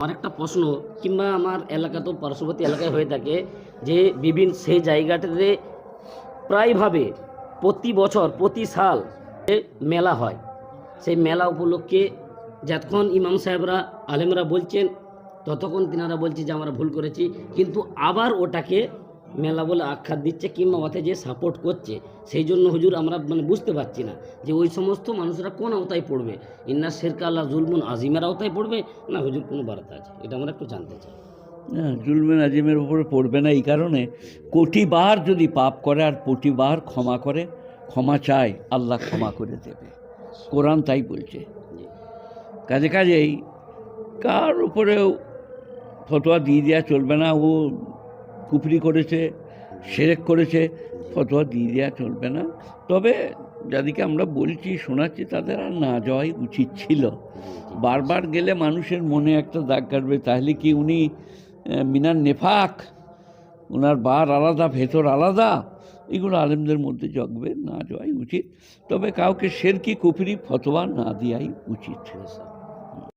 আমার একটা প্রশ্ন, কিংবা আমার এলাকাতেও পার্শ্ববর্তী এলাকায় হয়ে থাকে যে বিভিন্ন সেই জায়গাটাতে প্রায়ভাবে প্রতি বছর প্রতি সাল মেলা হয়। সেই মেলা উপলক্ষে যতক্ষণ ইমাম সাহেবরা আলেমরা বলছেন ততক্ষণ তিনারা বলছে যে আমরা ভুল করেছি, কিন্তু আবার ওটাকে মেলা বলে আখ্যা দিচ্ছে কিংবা ওতে যে সাপোর্ট করছে। সেই জন্য হুজুর আমরা বুঝতে পারছি না যে ওই সমস্ত মানুষরা কোন আওতায় পড়বে, ইন্না শিরকা আল্লাহ জুলমুন আজিমের আওতায় পড়বে না হুজুর কোনো বার্তা আছে, এটা আমরা একটু জানতে চাই। না, জুলমে নাজিমের উপরে পড়বে না এই কারণে, কোটিবার যদি পাপ করে আর কোটিবার ক্ষমা করে, ক্ষমা চায়, আল্লাহ ক্ষমা করে দেবে, কোরআন তাই বলছে। কাজেই কার উপরেও ফতোয়া দিয়ে দেওয়া চলবে না। ও কুফরি করেছে, শিরক করেছে, ফতোয়া দিয়ে দেওয়া চলবে না। তবে যাদেরকে আমরা বলছি শোনাচ্ছি তাদের আর না যাওয়াই উচিত ছিল। বারবার গেলে মানুষের মনে একটা দাগ কাটবে। তাহলে কি উনি মিনার নেফাক, ওনার বার আলাদা ভেতর আলাদা, এগুলো আলেমদের মধ্যে জগবে, না যাওয়াই উচিত। তবে কাউকে শিরকি কুফরি ফতোয়া না দেওয়াই উচিত।